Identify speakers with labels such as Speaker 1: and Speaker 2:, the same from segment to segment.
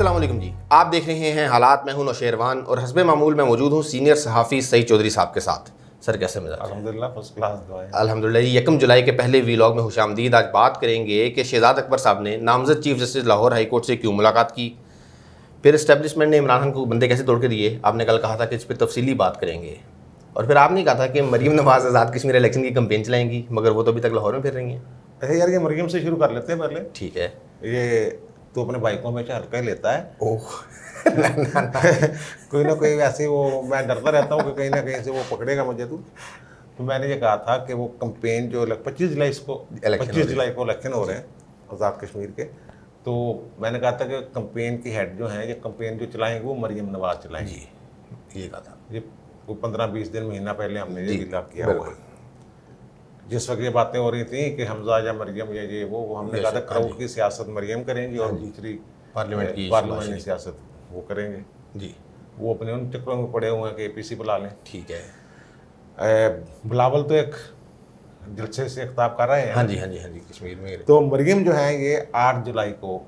Speaker 1: अस्सलाम वालेकुम जी, आप देख रहे हैं हालात। मैं हूं नौशेरवान और हस्बे मामूल मैं मौजूद हूं सीनियर सहाफ़ी सईद चौधरी साहब के साथ। सर कैसे मिजाज?
Speaker 2: अल्हम्दुलिल्लाह फर्स्ट क्लास दुआ है।
Speaker 1: अल्हम्दुलिल्लाह। 1 जुलाई के पहले वीलॉग में खुशामदीद। आज बात करेंगे कि शहजाद अकबर साहब ने नामजद chief justice Lahore high court से क्यों मुलाकात की, फिर इस्टेब्लिशमेंट ने इमरान खान को बंदे कैसे तोड़ के दिए। आपने कल कहा था कि इस पर तफसीली बात करेंगे, और फिर आपने कहा था कि मरीम नवाज आज़ाद कश्मीर इलेक्शन की कंपेन चलाएंगी, मगर वो तो अभी तक लाहौर में फिर रही हैं।
Speaker 2: अरे यार, ये मरियम से शुरू कर लेते हैं पहले।
Speaker 1: ठीक है।
Speaker 2: ये तो अपने बाइकों में हल्का ही लेता है।
Speaker 1: ओह
Speaker 2: कोई ना कोई वैसे वो, मैं डरता रहता हूँ कि कहीं ना कहीं से वो पकड़ेगा मुझे। तो मैंने ये कहा था कि वो कंपेन जो 25 जुलाई को इलेक्शन हो रहे हैं आज़ाद कश्मीर के, तो मैंने कहा था कि कंपेन की हेड जो हैं, ये कंपेन जो चलाएंगे वो मरियम नवाज चलाएंगी।
Speaker 1: ये कहा था।
Speaker 2: ये 15-20 दिन महीना पहले हमने ये गिला किया हुआ है। जिस वक्त ये बातें हो रही थी कि हमजा या मरियम या ये वो हमने कहा था क्राउड की सियासत मरियम करेंगी और दूसरी पार्लियामेंट की सियासत वो करेंगे जी। वो अपने उन चक्रों में पड़े हुए हैं कि APC बुला लें।
Speaker 1: ठीक है।
Speaker 2: बिलावल तो एक जलसे से खिताब कर रहे हैं।
Speaker 1: हाँ जी कश्मीर में।
Speaker 2: तो मरियम जो है ये 8 जुलाई को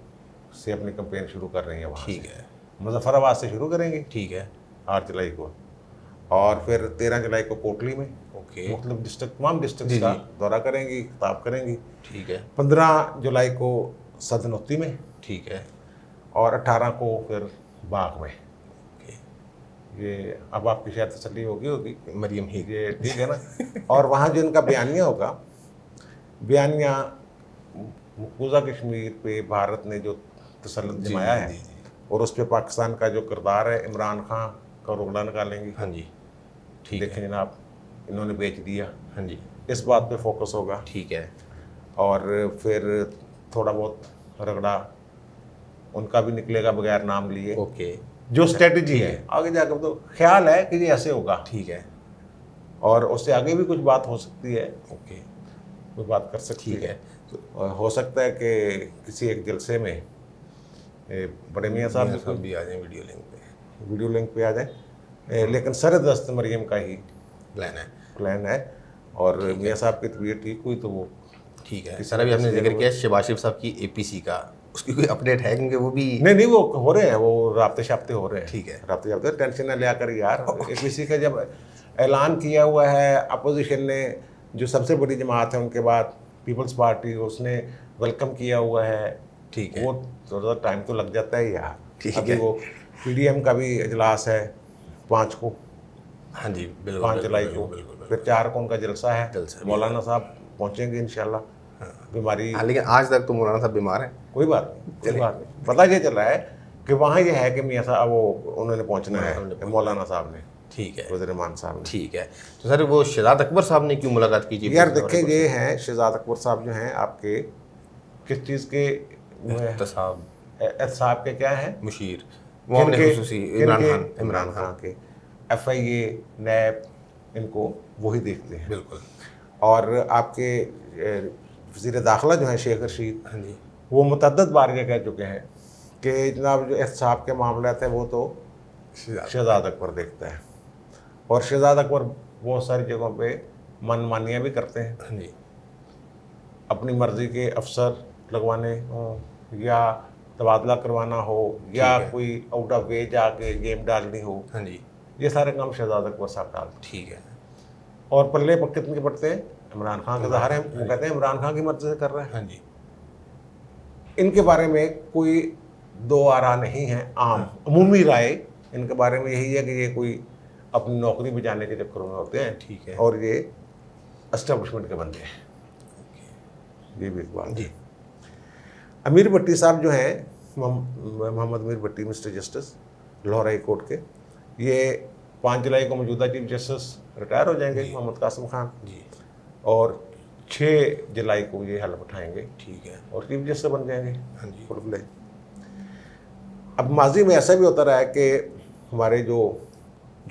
Speaker 2: से अपनी कैंपेन शुरू कर रही है वहाँ।
Speaker 1: ठीक है।
Speaker 2: मुजफ्फराबाद से शुरू करेंगे।
Speaker 1: ठीक है।
Speaker 2: 8 जुलाई को, और फिर 13 जुलाई को कोटली में मतलब डिस्ट्रिक्ट, तमाम डिस्ट्रिक्ट का दौरा करेंगी, खिताब करेंगी।
Speaker 1: ठीक है।
Speaker 2: 15 जुलाई को सदनोती में।
Speaker 1: ठीक है।
Speaker 2: और 18 को फिर बाग में। ये अब आपकी शायद तसल्ली होगी
Speaker 1: मरियम ही
Speaker 2: ये ठीक है ना। और वहाँ जो इनका बयानिया होगा, बयानिया मकबूजा कश्मीर पे भारत ने जो तसल्लुत जमाया है और उस पर पाकिस्तान का जो किरदार है, इमरान खान का रोगड़ा निकालेंगे।
Speaker 1: हाँ जी ठीक
Speaker 2: देखें
Speaker 1: है।
Speaker 2: जनाब, इन्होंने बेच दिया।
Speaker 1: हाँ जी,
Speaker 2: इस बात पे फोकस होगा।
Speaker 1: ठीक है।
Speaker 2: और फिर थोड़ा बहुत रगड़ा उनका भी निकलेगा बगैर नाम लिए।
Speaker 1: ओके।
Speaker 2: जो स्ट्रेटजी है आगे जाकर, तो ख्याल है कि ये ऐसे होगा।
Speaker 1: ठीक है।
Speaker 2: और उससे आगे भी कुछ बात हो सकती है।
Speaker 1: ओके,
Speaker 2: कोई बात कर सकती
Speaker 1: ठीक
Speaker 2: है। तो हो सकता है कि किसी एक जलसे में बड़े मियाँ साहब
Speaker 1: भी आ जाए,
Speaker 2: वीडियो लिंक पे आ जाए। लेकिन सरदस्त मरियम का ही प्लान है। और मियाँ साहब की तबीयत ठीक हुई तो वो
Speaker 1: ठीक है। सर अभी आपने जिक्र किया शहबाज शरीफ साहब की APC का, उसकी कोई अपडेट है? क्योंकि वो भी
Speaker 2: नहीं वो हो रहे हैं, वो राब्ते शाब्ते हो रहे हैं।
Speaker 1: ठीक है।
Speaker 2: राब्ते शाब्ते, टेंशन न लिया कर यार। APC का जब ऐलान किया हुआ है अपोजिशन ने, जो सबसे बड़ी जमात है उनके बाद पीपल्स पार्टी, उसने वेलकम किया हुआ है।
Speaker 1: ठीक है।
Speaker 2: वो थोड़ा टाइम तो लग जाता है यार।
Speaker 1: ठीक
Speaker 2: अभी
Speaker 1: है।
Speaker 2: वो PDM का भी इजलास है 5 को।
Speaker 1: हाँ जी बिल्कुल,
Speaker 2: 5 जुलाई को। फिर 4 को उनका जलसा है। मौलाना साहब पहुँचेंगे इंशाल्लाह। बीमारी,
Speaker 1: लेकिन आज तक तो मौलाना साहब बीमार हैं।
Speaker 2: कोई बात नहीं। पता ये चल रहा है कि वहाँ ये है कि मियाँ साहब वो उन्होंने पहुँचना है, मौलाना साहब ने।
Speaker 1: ठीक है।
Speaker 2: वज़ीर रहमान साहब ने।
Speaker 1: ठीक है। तो सर वो शहजाद अकबर साहब ने क्यों मुलाकात की?
Speaker 2: यार देखिए, ये हैं शहजाद अकबर साहब जो हैं आपके किस चीज़ के एहतसाब के क्या हैं?
Speaker 1: मुशीर
Speaker 2: इमरान खान के। FIA NAB इनको वही देखते हैं।
Speaker 1: बिल्कुल।
Speaker 2: और आपके वज़ीर दाखिला जो हैं शेख रशीद,
Speaker 1: हाँ जी,
Speaker 2: वो मुतअद्दिद बार ये कह चुके हैं कि जनाब जो एहतसाब के मामला थे वो तो शहजाद अकबर देखता है। और शहजाद अकबर बहुत सारी जगहों पे मनमानियाँ भी करते हैं।
Speaker 1: हाँ जी,
Speaker 2: अपनी मर्ज़ी के अफसर लगवाने हो, या तबादला करवाना हो, या कोई आउट ऑफ वे जाके गेम डालनी हो।
Speaker 1: हाँ जी,
Speaker 2: ये सारे काम शहजाद अकबर साहब डालते।
Speaker 1: ठीक है।
Speaker 2: और पल्ले कितने पड़ते हैं? इमरान खान के ज़ाहिर है, वो कहते हैं इमरान खान की मर्ज़ी से कर रहा है।
Speaker 1: हाँ जी।
Speaker 2: इनके बारे में कोई दो आरा नहीं है। अमूमी राय इनके बारे में यही है कि ये कोई अपनी नौकरी बचाने के चक्करों में होते हैं।
Speaker 1: ठीक है।
Speaker 2: और ये एस्टेब्लिशमेंट के बंदे हैं। ये भी एक बात
Speaker 1: जी।
Speaker 2: है। अमीर भट्टी साहब जो हैं, Mohammad Amir Bhatti, mister justice Lahore high court के, ये 5 जुलाई को मौजूदा चीफ जस्टिस रिटायर हो जाएंगे, मोहम्मद कासिम खान जी। और 6 जुलाई को ये हल्फ उठाएंगे। ठीक है। और चीफ जस्टिस बन जाएंगे। हाँ जी, फुल फ्लेज। अब माजी में ऐसा भी होता रहा है कि हमारे जो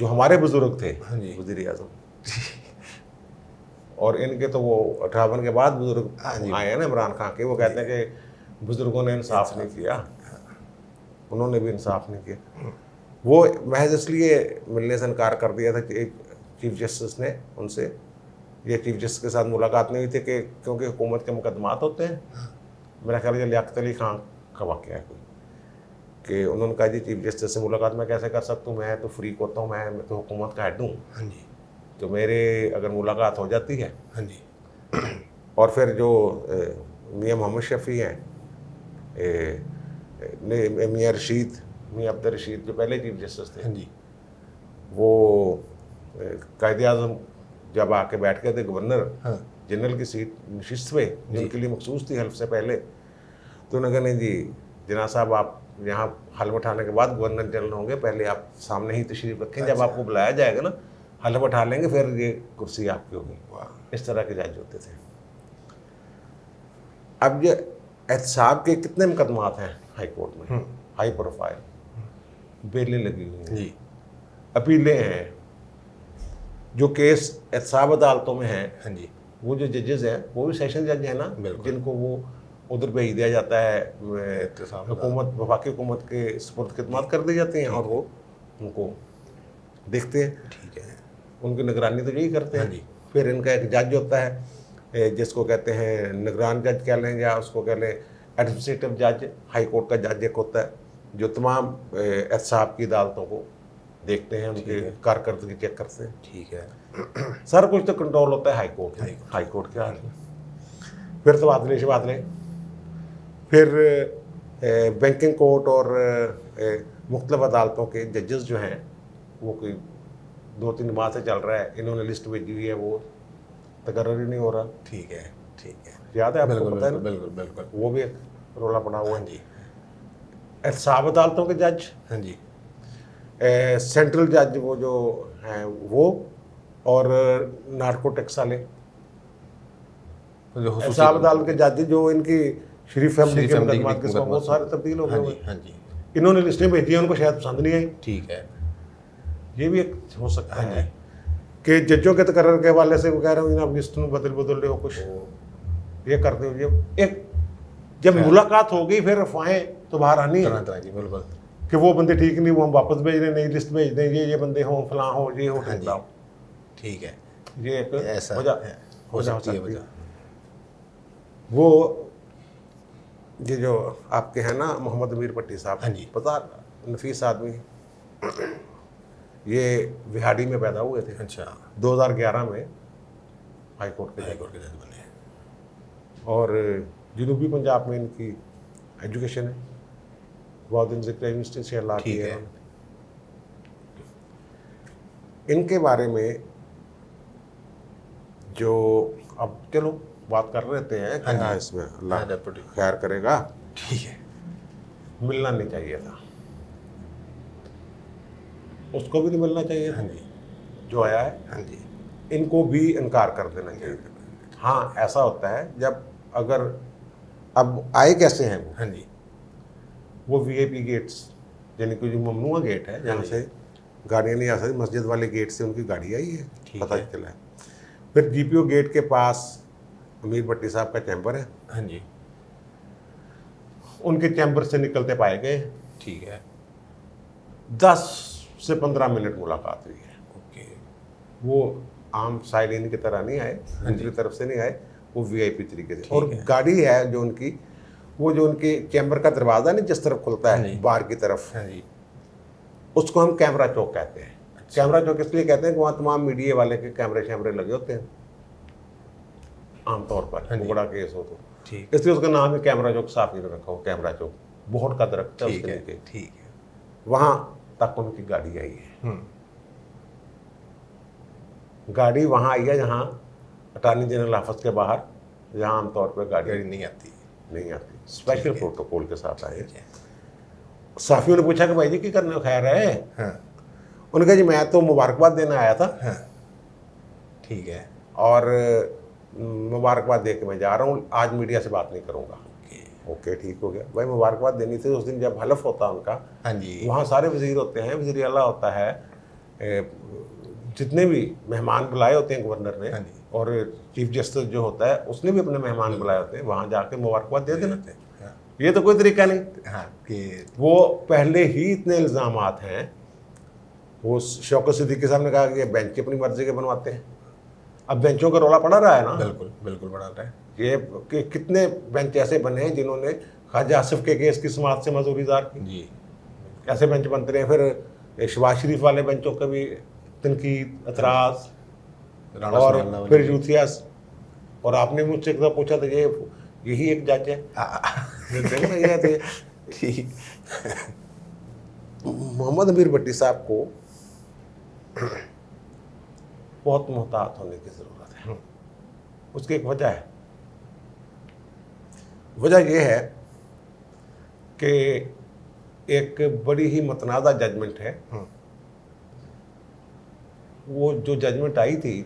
Speaker 2: हमारे बुजुर्ग थे,
Speaker 1: हाँ जी,
Speaker 2: वज़ीर आज़म, और इनके तो वो 58 के बाद बुजुर्ग आए हैं ना इमरान खान के, वो कहते हैं कि बुजुर्गों ने इंसाफ नहीं किया। उन्होंने भी इंसाफ नहीं किया। वो महज इसलिए मिलने से इनकार कर दिया था कि एक चीफ जस्टिस ने उनसे, ये चीफ जस्टिस के साथ मुलाकात नहीं हुई थी कि क्योंकि हुकूमत के मुकदमात होते हैं। मेरा ख्याल है लियाकत अली खान का वाक़या है कोई। कि उन्होंने कहा जी चीफ जस्टिस से मुलाकात मैं कैसे कर सकता हूँ, मैं तो फ्री होता हूँ, मैं तो हुकूमत का हेड हूँ,
Speaker 1: हाँ जी,
Speaker 2: तो मेरे अगर मुलाकात हो जाती है।
Speaker 1: हाँ जी,
Speaker 2: और फिर जो मियाँ मोहम्मद शफ़ी हैं, मियाँ रशीद, मियाँ अब्दुल रशीद जो पहले चीफ जस्टिस थे,
Speaker 1: हाँ जी,
Speaker 2: वो कायदे आज़म जब आके बैठ गए थे गवर्नर
Speaker 1: हाँ
Speaker 2: जनरल की सीट नशिस्त पे जो
Speaker 1: जी।
Speaker 2: उनके लिए मखसूस थी हल्फ से पहले, तो उन्होंने कहा नहीं जी जना साहब आप यहाँ हल्फ उठाने के बाद गवर्नर जनरल होंगे, पहले आप सामने ही तशरीफ रखें, जब आपको बुलाया जाएगा ना हल्फ उठा लेंगे, फिर ये कुर्सी आपकी होगी।
Speaker 1: वाह।
Speaker 2: इस तरह के जज होते थे। अब ये एहतसाब के कितने मुकदमात हैं हाई कोर्ट में, हाई प्रोफाइल, बेलें लगी हुई हैं,
Speaker 1: जी,
Speaker 2: अपीलें हैं, जो केस एहतसाब अदालतों में हैं,
Speaker 1: हाँ जी,
Speaker 2: वो जो जजेस हैं वो भी सेशन जज हैं ना,
Speaker 1: बिल्कुल।
Speaker 2: जिनको वो उधर भेज दिया जाता है,
Speaker 1: एहतसाब
Speaker 2: हुकूमत वफाकी हुकूमत के सुपुर्द खिदमत कर दी जाती हैं और वो उनको देखते हैं,
Speaker 1: ठीक है,
Speaker 2: उनकी निगरानी तो यही करते
Speaker 1: हाँ
Speaker 2: हैं।
Speaker 1: जी,
Speaker 2: फिर इनका एक जज होता है जिसको कहते हैं निगरान जज कह लें या उसको कह लें एडमिनिस्ट्रेटिव जज, हाई कोर्ट का जज एक होता है जो तमाम एहतसाब की अदालतों को देखते हैं, उनके कारकर्दगी चेक करते हैं।
Speaker 1: ठीक है,
Speaker 2: सारा कुछ तो कंट्रोल होता है हाई कोर्ट के हाथ में। फिर तो बात नहीं बात नहीं, फिर बैंकिंग कोर्ट और मुख्तलिफ अदालतों के जजेस जो हैं वो कोई 2-3 माह से चल रहा है, इन्होंने लिस्ट भेजी हुई है, वो तकर्रर ही नहीं हो रहा।
Speaker 1: ठीक है, ठीक है,
Speaker 2: याद है आपको?
Speaker 1: बिल्कुल
Speaker 2: पता है ना?
Speaker 1: बिल्कुल बिल्कुल,
Speaker 2: वो भी एक रोला पड़ा हुआ
Speaker 1: हाँ
Speaker 2: है।
Speaker 1: जी,
Speaker 2: एहतसाब अदालतों के जज,
Speaker 1: हाँ जी,
Speaker 2: सेंट्रल जज वो जो हैं वो, और नार्कोटिक्स वाले
Speaker 1: जो हुसूसी
Speaker 2: एहतसाब अदालत के जज जो इनकी शरीफ फैमिली
Speaker 1: शरीफ
Speaker 2: के
Speaker 1: फैमिली
Speaker 2: मुकदमात
Speaker 1: के
Speaker 2: के सब बहुत सारे तब्दील हो
Speaker 1: हाँ
Speaker 2: गए
Speaker 1: जी,
Speaker 2: हुए।
Speaker 1: हाँ जी,
Speaker 2: इन्होंने लिस्टें भेजी हैं, उनको शायद पसंद नहीं आई।
Speaker 1: ठीक है,
Speaker 2: ये भी एक हो सकता
Speaker 1: हाँ
Speaker 2: है
Speaker 1: जी,
Speaker 2: कि जजों के तकर्रर के हवाले से वो कह रहे हो आप लिस्ट में बदल रहे हो, कुछ ये करते हो। एक जब मुलाकात हो गई फिर अफवाहें तो बाहर आनी
Speaker 1: तरह
Speaker 2: है
Speaker 1: तरह की, बिल्कुल,
Speaker 2: कि वो बंदे ठीक नहीं, वो हम वापस भेज रहे, नई लिस्ट भेज दें, ये बंदे हों, फलां हो, ये हो,
Speaker 1: हाँ जी,
Speaker 2: ढिकलाओ।
Speaker 1: ठीक है,
Speaker 2: ये एक
Speaker 1: ऐसा
Speaker 2: वजह
Speaker 1: है, हो सकती है वजह,
Speaker 2: वो ये जो आपके हैं ना मोहम्मद अमीर भट्टी साहब,
Speaker 1: हाँ जी,
Speaker 2: पता नफीस आदमी, ये विहाड़ी में पैदा हुए थे,
Speaker 1: अच्छा,
Speaker 2: 2011 में हाई कोर्ट के
Speaker 1: हाई
Speaker 2: जज,
Speaker 1: कोर्ट के जज बने,
Speaker 2: और जनूबी पंजाब में इनकी एजुकेशन है, बहुत दिन जिक्र यूनिवर्सिटी से अल्लाह की
Speaker 1: ठीक
Speaker 2: है।
Speaker 1: है,
Speaker 2: इनके बारे में जो अब चलो बात कर रहते हैं
Speaker 1: हाँ
Speaker 2: क्या
Speaker 1: जी।
Speaker 2: इसमें अल्लाह
Speaker 1: हाँ, डेपुटी,
Speaker 2: खैर करेगा,
Speaker 1: ठीक है,
Speaker 2: मिलना नहीं चाहिए था, उसको भी नहीं मिलना चाहिए था
Speaker 1: हाँ जी,
Speaker 2: जो आया है,
Speaker 1: हाँ जी,
Speaker 2: इनको भी इनकार कर देना चाहिए। हाँ ऐसा होता है जब अगर अब आए कैसे हैं
Speaker 1: हाँ जी,
Speaker 2: वो वीआईपी गेट्स, यानी कि जो ममनुआ गेट है जहाँ
Speaker 1: जी।
Speaker 2: से गाड़ियाँ नहीं आ सकती, मस्जिद वाले गेट से उनकी गाड़ी आई है,
Speaker 1: ठीक
Speaker 2: पता
Speaker 1: है।
Speaker 2: चला है। फिर जीपीओ गेट के पास अमीर भट्टी साहब का चैम्बर है,
Speaker 1: हाँ जी,
Speaker 2: उनके चैम्बर से निकलते पाए गए,
Speaker 1: ठीक है,
Speaker 2: 10 से 15 मिनट मुलाकात हुई है।
Speaker 1: ओके,
Speaker 2: वो आम साइलिन की तरह नहीं आए, दूसरी तरफ से नहीं आए, वो वीआईपी तरीके से। और
Speaker 1: है।
Speaker 2: गाड़ी है जो उनकी, वो जो उनके चैम्बर का दरवाज़ा नहीं जिस तरफ खुलता
Speaker 1: हाँ
Speaker 2: है
Speaker 1: जी।
Speaker 2: बाहर की तरफ,
Speaker 1: हाँ जी,
Speaker 2: उसको हम कैमरा चौक कहते हैं। कैमरा चौक इसलिए कहते हैं कि वहाँ तमाम मीडिया वाले के कैमरे शैमरे लगे होते हैं आमतौर पर,
Speaker 1: हाँ जी।
Speaker 2: बड़ा केस हो तो,
Speaker 1: ठीक,
Speaker 2: इसलिए उसका नाम है कैमरा चौक। साफ नहीं रखा हो कैमरा चौक, बहुत का दरख्त है
Speaker 1: ठीक
Speaker 2: उसके
Speaker 1: है,
Speaker 2: नीचे,
Speaker 1: ठीक है,
Speaker 2: वहाँ तक उनकी गाड़ी आई है। गाड़ी वहाँ आई है जहाँ अटॉर्नी जनरल ऑफिस के बाहर, जहाँ आमतौर पर गाड़ी
Speaker 1: गाड़ी नहीं आती,
Speaker 2: नहीं आती, स्पेशल प्रोटोकॉल के साथ आए।
Speaker 1: ठीक है,
Speaker 2: साफियों ने पूछा कि भाई जी की करने को खैर है?
Speaker 1: हाँ,
Speaker 2: उन्होंने कहा जी मैं तो मुबारकबाद देने आया था
Speaker 1: हाँ, ठीक है,
Speaker 2: और मुबारकबाद दे के मैं जा रहा हूँ, आज मीडिया से बात नहीं करूँगा।
Speaker 1: ओके,
Speaker 2: ओके ठीक हो गया भाई, मुबारकबाद देनी थी उस दिन जब हलफ होता है उनका,
Speaker 1: हाँ जी,
Speaker 2: वहाँ सारे वजीर होते हैं, वजीर आला होता है, जितने भी मेहमान बुलाए होते हैं गवर्नर ने,
Speaker 1: हाँ जी।
Speaker 2: और चीफ जस्टिस जो होता है उसने भी अपने मेहमान बुलाए होते हैं, वहाँ जाके मुबारकबाद दे देना।
Speaker 1: हाँ,
Speaker 2: ये तो कोई तरीका नहीं।
Speaker 1: हाँ, कि
Speaker 2: वो पहले ही इतने इल्ज़ामात हैं, वो शौकत सिद्दीकी साहब ने कहा कि ये बेंच अपनी मर्जी के बनवाते हैं। अब बेंचों का रौला पड़ा रहा है ना,
Speaker 1: बिल्कुल बिल्कुल बढ़ा रहा है,
Speaker 2: ये कि कितने बेंच ऐसे बने हैं जिन्होंने ख्वाजा आसिफ के केस की समाअत से मजूरीदार की,
Speaker 1: जी,
Speaker 2: कैसे बेंच बनते रहे। फिर शहबाज शरीफ वाले बेंचों का भी तनकीद, एतराज़,
Speaker 1: राणा
Speaker 2: और
Speaker 1: सनाउल्लाह वाले
Speaker 2: फिर
Speaker 1: भी।
Speaker 2: यूथियास। और आपने मुझसे एक दफ़ा पूछा था ये यही एक जज है, देखो ना ये थे।
Speaker 1: ठीक।
Speaker 2: मोहम्मद अमीर भट्टी साहब को बहुत मोहतात होने की ज़रूरत है। उसकी एक वजह है। वजह यह है कि एक बड़ी ही मतनाज़ा जजमेंट है। वो जो जजमेंट आई थी,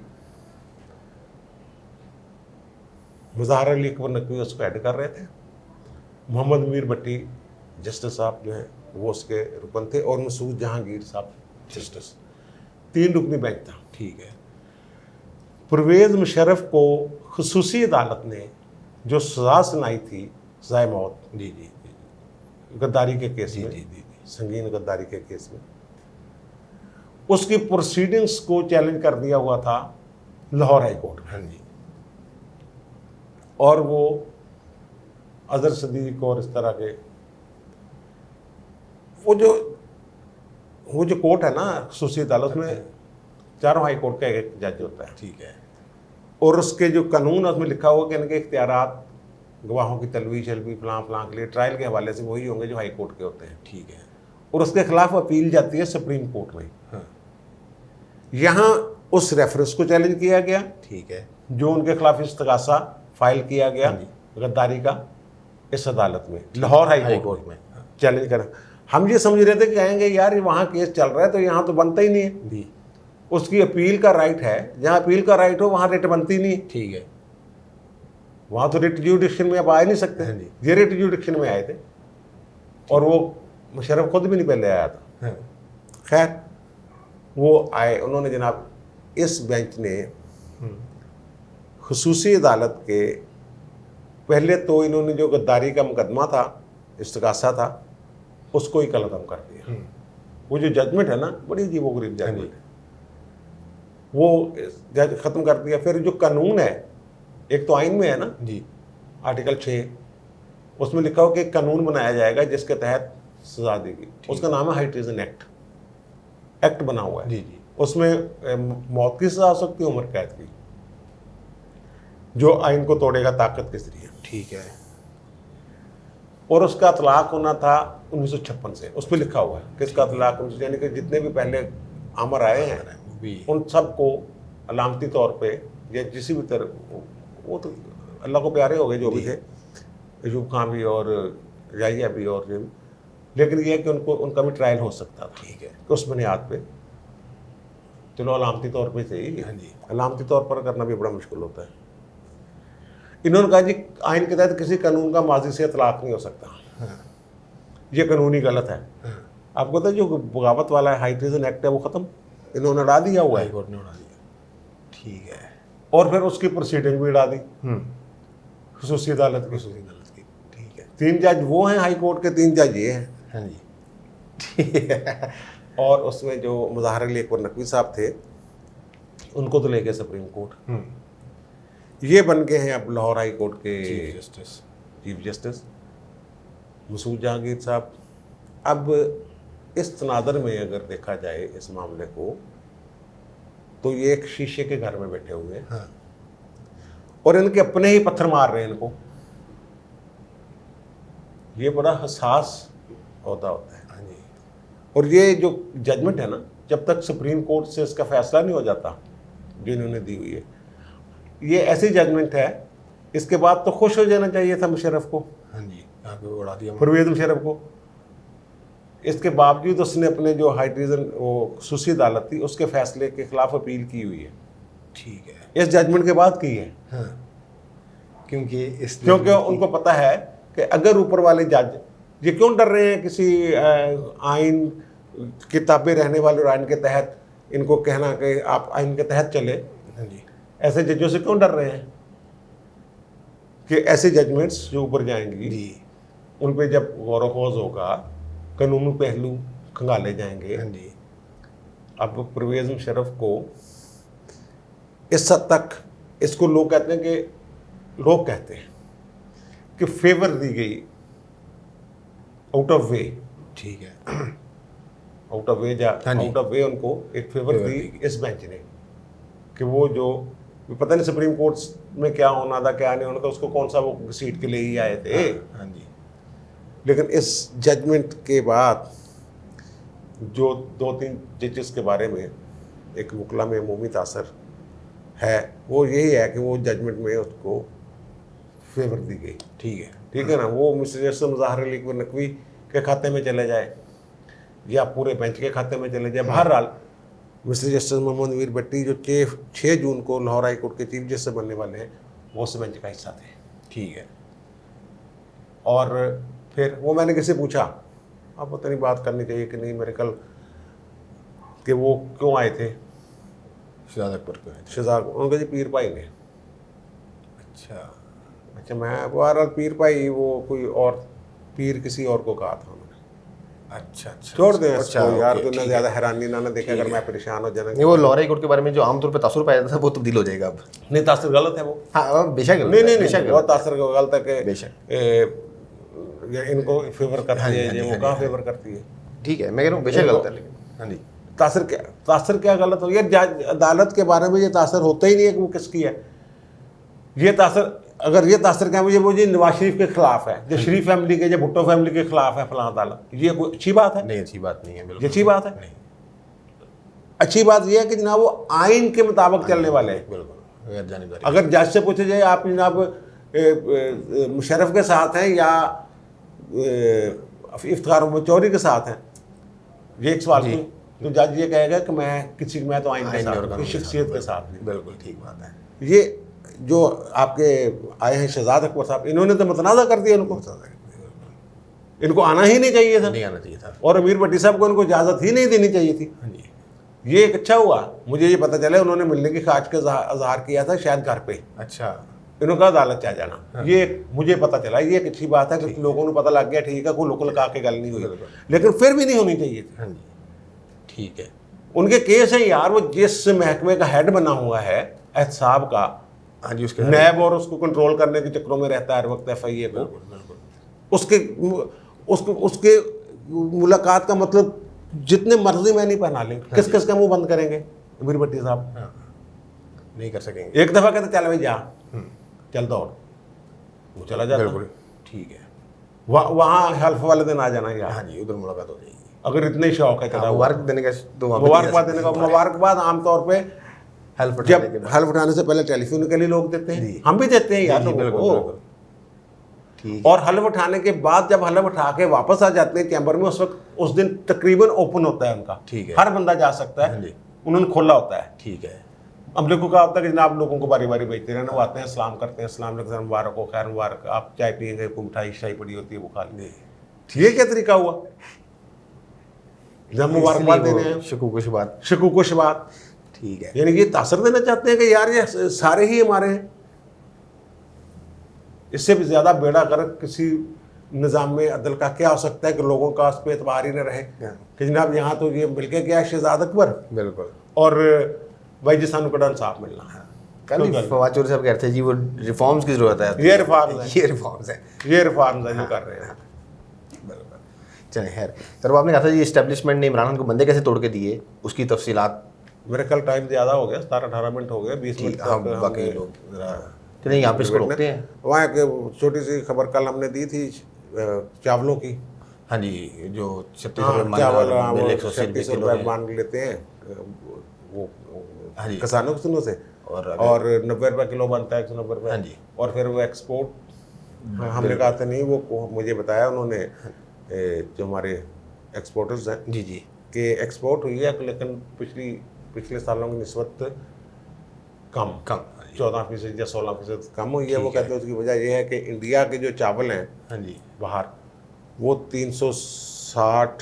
Speaker 2: मुज़ाहर अली अकबर नकवी उसको ऐड कर रहे थे, मोहम्मद अमीर भट्टी जस्टिस साहब जो हैं वो उसके रुकन थे, और मसूद जहांगीर साहब जस्टिस। 3 रुकनी बेंच था।
Speaker 1: ठीक है।
Speaker 2: परवेज़ मुशर्रफ को खुसूसी अदालत ने जो सज़ा सुनाई थी, सज़ाए मौत,
Speaker 1: जी जी
Speaker 2: गद्दारी के केस में,
Speaker 1: जी।
Speaker 2: संगीन गद्दारी के केस में, उसकी प्रोसीडिंग्स को चैलेंज कर दिया हुआ था लाहौर हाई कोर्ट में।
Speaker 1: हाँ जी।
Speaker 2: और वो अजहर सदीक और इस तरह के वो जो कोर्ट है ना, खुसूसी अदालत में 4 हाई कोर्ट का एक जज होता है।
Speaker 1: ठीक है।
Speaker 2: और उसके जो कानून है उसमें लिखा हुआ कि इनके इख्तियारात गवाहों की तलवी शलवी फलां फलां के लिए ट्रायल के हवाले से वही होंगे जो हाई कोर्ट के होते हैं।
Speaker 1: ठीक है।
Speaker 2: और उसके खिलाफ अपील जाती है सुप्रीम कोर्ट में।
Speaker 1: हाँ।
Speaker 2: यहाँ उस रेफरेंस को चैलेंज किया गया,
Speaker 1: ठीक है।
Speaker 2: जो उनके खिलाफ इस्तगासा फाइल किया गया
Speaker 1: हाँ जी।
Speaker 2: गद्दारी का, इस अदालत में, लाहौर हाई कोर्ट में चैलेंज करा। हम ये समझ रहे थे कि कहेंगे यार ये वहाँ केस चल रहा है तो यहाँ तो बनता ही नहीं है।
Speaker 1: जी।
Speaker 2: उसकी अपील का राइट है, जहाँ अपील का राइट हो वहाँ रिट बनती नहीं।
Speaker 1: ठीक है।
Speaker 2: वहाँ तो रिट जुडिक्शन में अब आ नहीं सकते।
Speaker 1: हाँ जी।
Speaker 2: ये रिट जुडिक्शन में आए थे, और वो मुशर्रफ खुद भी नहीं पहले आया था।
Speaker 1: हाँ।
Speaker 2: खैर वो आए, उन्होंने जनाब इस बेंच ने खुसूसी अदालत के पहले तो इन्होंने जो गद्दारी का मुकदमा था, इस्तगासा था, उसको ही कलअदम कर दिया। वो जो जजमेंट है ना, बड़ी अजीबोगरीब जजमेंट है, वो जज ख़त्म कर दिया। फिर जो कानून है, एक तो आइन में है ना
Speaker 1: जी।
Speaker 2: आर्टिकल 6, उसमें लिखा हो कि एक कानून बनाया जाएगा जिसके तहत सजा देगी। उसका नाम है हाई ट्रीजन एक्ट बना हुआ है।
Speaker 1: जी जी।
Speaker 2: उसमें मौत की सजा हो सकती है, उम्र कैद की, जो आइन को तोड़ेगा ताकत के जरिए।
Speaker 1: ठीक है।
Speaker 2: और उसका तलाक होना था 1956 से, उस पर लिखा हुआ है कि इसका तलाक, यानी कि जितने भी पहले आमर आए हैं उन सबको अलामती तौर पे या किसी भी तरह, वो तो अल्लाह को प्यारे हो गए जो भी थे, अयूब खान भी और याहिया भी और जो भी, लेकिन ये है कि उनका भी ट्रायल हो सकता था।
Speaker 1: ठीक है।
Speaker 2: तो उस बुनियाद पे चलो अलामती तौर पे सही,
Speaker 1: हाँ जी।
Speaker 2: अलामती तौर पर करना भी बड़ा मुश्किल होता है। इन्होंने कहा जी आइन के तहत किसी कानून का माजी से तलाक नहीं हो सकता।
Speaker 1: हाँ।
Speaker 2: ये कानूनी गलत है।
Speaker 1: हाँ।
Speaker 2: आपको पता है जो बगावत वाला है हाई ट्रीजन एक्ट है, वो ख़त्म इन्होंने उड़ा दिया हुआ
Speaker 1: हाई
Speaker 2: है,
Speaker 1: कोर्ट ने उड़ा दिया। ठीक है।
Speaker 2: और फिर उसकी प्रोसीडिंग भी उड़ा दी खुसूसी अदालत की।
Speaker 1: खुसूसी अदालत की। ठीक है।
Speaker 2: 3 जज वो हैं हाई कोर्ट के, 3 जज ये हैं।
Speaker 1: हाँ जी। ठीक है।
Speaker 2: और उसमें जो मुज़ाहर अली अकबर नकवी साहब थे, उनको तो ले गए सुप्रीम कोर्ट। ये बन गए हैं अब लाहौर हाई कोर्ट के चीफ जस्टिस मसूद जहांगीर साहब। अब इस तनादर में अगर देखा जाए इस मामले को, तो ये एक शीशे के घर में बैठे हुए हैं।
Speaker 1: हाँ।
Speaker 2: और इनके अपने ही पत्थर मार रहे हैं इनको। ये बड़ा हसास ओहदा होता है।
Speaker 1: हाँ जी।
Speaker 2: और ये जो जजमेंट है ना, जब तक सुप्रीम कोर्ट से इसका फैसला नहीं हो जाता जो इन्होंने दी हुई है, ये ऐसी जजमेंट है, इसके बाद तो खुश हो जाना चाहिए था मुशर्रफ को।
Speaker 1: हाँ जी। यहाँ पे उड़ा दिया
Speaker 2: परवेज़ मुशर्रफ को। इसके बावजूद उसने अपने जो हाई ट्रीजन वो खुसूसी अदालत थी उसके फैसले के खिलाफ अपील की हुई है।
Speaker 1: ठीक है।
Speaker 2: इस जजमेंट के बाद की है।
Speaker 1: हाँ।
Speaker 2: क्योंकि उनको पता है कि अगर ऊपर वाले जज, ये क्यों डर रहे हैं किसी आइन किताबें रहने वाले और आइन के तहत इनको कहना कि आप आइन के तहत चले।
Speaker 1: हाँ जी।
Speaker 2: ऐसे जजों से क्यों डर रहे हैं कि ऐसे जजमेंट्स जो ऊपर जाएंगी
Speaker 1: जी।
Speaker 2: उन पर जब गौर व खोज होगा, कानूनी पहलू खंगाले जाएंगे।
Speaker 1: हाँ जी।
Speaker 2: अब परवेज़ मुशर्रफ को इस हद तक, इसको लोग कहते हैं कि फेवर दी गई, आउट ऑफ वे।
Speaker 1: ठीक है।
Speaker 2: Out of way out of वे उनको एक फेवर दी इस बेंच ने कि वो जो पता नहीं सुप्रीम कोर्ट में क्या होना था क्या नहीं होना था, उसको कौन सा वो सीट के लिए ही आए थे।
Speaker 1: हाँ जी।
Speaker 2: लेकिन इस जजमेंट के बाद जो 2-3 जजेस के बारे में एक वकला में मोमी तासर है, वो यही है कि वो जजमेंट में उसको फेवर दी गई। ठीक है ना, वो मिस्टर जस्टिस मुज़ाहिर अली नकवी के खाते में चले जाए या पूरे बेंच के खाते में चले जाए, बहरहाल मिस्टर जस्टिस मोहम्मद मीर भट्टी जो 6 जून को लाहौर हाई कोर्ट के चीफ जस्टिस बनने वाले हैं, वो उस बेंच का हिस्सा थे।
Speaker 1: ठीक है।
Speaker 2: और फिर वो मैंने किसी पूछा, आप पता नहीं बात करनी चाहिए कि नहीं, मेरे कल कि वो क्यों आए थे
Speaker 1: शहजाद अकबर को।
Speaker 2: शहजाद, उनका जी पीर भाई ने।
Speaker 1: अच्छा,
Speaker 2: मैं बहरहाल पीर भाई वो कोई और पीर किसी और को कहा था उन्होंने।
Speaker 1: अच्छा।
Speaker 2: छोड़ दें
Speaker 1: अच्छा,
Speaker 2: इसको यार,
Speaker 1: ओके,
Speaker 2: तो ना
Speaker 1: ठीक
Speaker 2: ज़्यादा हैरानी ना देखे अगर मैं परेशान हो जाना।
Speaker 1: नहीं, वो लाहौर हाई कोर्ट के बारे में जो आमतौर पे तासुर पाया था वो तब्दील हो जाएगा अब।
Speaker 2: नहीं, तासर गलत है वो।
Speaker 1: हाँ बेशक
Speaker 2: नहीं, बहुत तासर गलत है कि
Speaker 1: बेशक
Speaker 2: इनको फेवर करती है, ये वो कहाँ फेवर करती है।
Speaker 1: ठीक है, मैं कह रहा हूँ बेशक गलत है, लेकिन हाँ जी।
Speaker 2: तासर क्या गलत हो, ये अदालत के बारे में ये तासर होता ही नहीं है कि वो किसकी है। ये तासर, अगर ये तासर क्या मुझे वो जी नवाज शरीफ के खिलाफ है, जो शरीफ फैमिली के, जो भुट्टो फैमिली के खिलाफ है फलां अदालत, ये कोई अच्छी बात है?
Speaker 1: नहीं, अच्छी बात नहीं है, बिल्कुल
Speaker 2: ये अच्छी बात है।
Speaker 1: नहीं।
Speaker 2: अच्छी बात यह है कि जनाब वो आइन के मुताबिक चलने वाले हैं।
Speaker 1: बिल्कुल गैर जानिबदारी।
Speaker 2: अगर जज से पूछे जाए आप जनाब मुशर्रफ के साथ हैं या इफ्तिखार चौधरी के साथ हैं, ये एक सवाल क्यों? तो जज ये कहेगा कि मैं तो आइन के साथ, शख्सियत के साथ।
Speaker 1: बिल्कुल ठीक बात है।
Speaker 2: ये जो आपके आए हैं शहजाद अकबर साहब, इन्होंने तो मतनाज़ा कर दिया, इनको आना ही नहीं चाहिए था,
Speaker 1: नहीं आना चाहिए था,
Speaker 2: और अमीर भट्टी साहब को इनको इजाज़त ही नहीं देनी चाहिए थी।
Speaker 1: हाँ जी।
Speaker 2: ये एक अच्छा हुआ, मुझे ये पता चला उन्होंने मिलने की ख्वाहिश का इजहार किया था शायद घर पे।
Speaker 1: अच्छा,
Speaker 2: इन्होंने कहा अदालत आ जाना। हाँ। ये मुझे पता चला, ये एक अच्छी बात है कि लोगों को पता लग गया, ठीक है, कोई लोकल का के गल नहीं हुई, लेकिन फिर भी नहीं होनी चाहिए थी।
Speaker 1: हाँ जी, ठीक है।
Speaker 2: उनके केस है यार, वो जिस महकमे का हेड बना हुआ है एहतसाब का,
Speaker 1: हाँ जी, उसके
Speaker 2: नैब और उसको कंट्रोल करने के चक्करों में रहता है हर वक्त FIA को। उसके मुलाकात का मतलब जितने मर्जी में नहीं पहना लें, किस किस का मुंह बंद करेंगे अमीर भट्टी साहब?
Speaker 1: हाँ, नहीं कर सकेंगे।
Speaker 2: एक दफा कहते चल भाई जा, चल दौड़, वो चला जाता।
Speaker 1: बिल्कुल ठीक है।
Speaker 2: वहाँ हेल्प वाले दिन आ जाना यार।
Speaker 1: हाँ जी, उधर मुलाकात हो जाएगी
Speaker 2: अगर इतने शौक है।
Speaker 1: मुबारक देने का तो
Speaker 2: मुबारकबाद आमतौर पे जब हेल्प उठाने से पहले टेलीफोन के लिए लोग देते हैं, हम भी देते हैं यार लोगों को। और हलफ उठाने के बाद जब हलफ उठा के वापस आ जाते हैं चैम्बर में, उस दिन तकरीबन ओपन होता है उनका,
Speaker 1: ठीक है,
Speaker 2: हर बंदा जा सकता है, उन्होंने खोला होता है।
Speaker 1: ठीक है।
Speaker 2: हम लोग को कहा होता है कि जनाब लोगों को बारी बारी भेजते रहना, वो आते हैं सलाम करते हैं, सलाम मुबारक हो, खैर मुबारक, आप चाय पियेंगे, कोई मिठाई शाई पड़ी होती है वो खा लेंगे। ये क्या तरीका हुआ जब मुबारकबाद देने हैं? शकूक-ओ-शुबात,
Speaker 1: ठीक है।
Speaker 2: यानी कि तासर देना चाहते हैं कि यार ये सारे ही हमारे हैं। इससे भी ज़्यादा बेड़ा गर्क किसी निज़ाम में अदल का क्या हो सकता है कि लोगों का उस पर एतबार ही न रहे कि जनाब यहाँ तो ये मिल के गया शहजाद अकबर,
Speaker 1: बिल्कुल,
Speaker 2: और भाई जी सानू कड़ा इंसाफ मिलना।
Speaker 1: कल फवाद चौधरी साहब कहते हैं जी वो रिफॉर्म्स की जरूरत है।
Speaker 2: ये रिफॉर्म्स है,
Speaker 1: ये
Speaker 2: रिफॉर्म्स है जो कर रहे हैं।
Speaker 1: बिल्कुल। चलें खैर, सर वो आपने कहा था जी इस्टेब्लिशमेंट ने इमरान खान को बंदे कैसे तोड़ के दिए, उसकी तफसीलात।
Speaker 2: मेरे कल टाइम ज़्यादा हो गया, 17-18 मिनट हो गए, 20 मिनट
Speaker 1: बाकी लोग नहीं यहाँ पे इसको रोकते हैं।
Speaker 2: वहाँ के छोटी सी खबर कल हमने दी थी चावलों की।
Speaker 1: हाँ जी, जो
Speaker 2: चावल 36 रुपये मान लेते हैं वो किसानों के सुनों से, और 90 रुपये किलो बनता है, 190 रुपये।
Speaker 1: हाँ जी।
Speaker 2: और फिर वो एक्सपोर्ट, हमने कहा था नहीं, वो मुझे बताया उन्होंने जो हमारे एक्सपोर्टर्स हैं
Speaker 1: जी जी
Speaker 2: कि एक्सपोर्ट हुई है, लेकिन पिछले सालों की निस्बत कम 14% या 16% कम हुई है। वो कहते हैं उसकी वजह यह है कि इंडिया के जो चावल हैं,
Speaker 1: हाँ जी,
Speaker 2: बाहर वो $360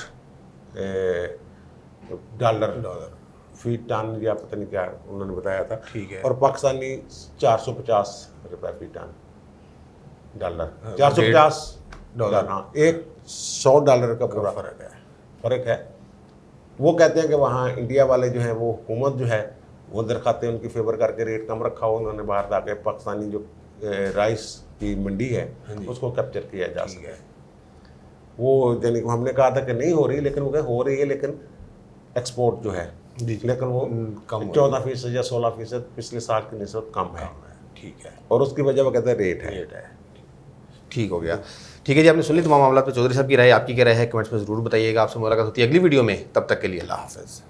Speaker 2: फी टन या पता नहीं क्या उन्होंने बताया था,
Speaker 1: ठीक है।
Speaker 2: और पाकिस्तानी $450 फी टन, $450। हाँ, एक $100 का पूरा फ़र्क है। वो कहते हैं कि वहाँ इंडिया वाले जो हैं वो हुकूमत जो है वो दरखास्तें उनकी फेवर करके रेट कम रखा हो उन्होंने, बाहर जाके पाकिस्तानी जो राइस की मंडी है उसको कैप्चर किया जा सके। वो यानी कि हमने कहा था कि नहीं हो रही, लेकिन वो हो रही है, लेकिन एक्सपोर्ट जो है,
Speaker 1: जी।
Speaker 2: लेकिन वो
Speaker 1: कम हो
Speaker 2: 14% या 16% पिछले साल की निस्बत कम है।
Speaker 1: ठीक है,
Speaker 2: और उसकी वजह वो कहते हैं रेट है।
Speaker 1: रेट है। ठीक हो गया। ठीक है जी, आपने सुन ली तमाम मामला पे। चौधरी साहब की राय, आपकी क्या राय है, कमेंट्स में ज़रूर बताइएगा। आपसे मुलाकात होती है अगली वीडियो में, तब तक के लिए अल्लाह हाफ़िज़।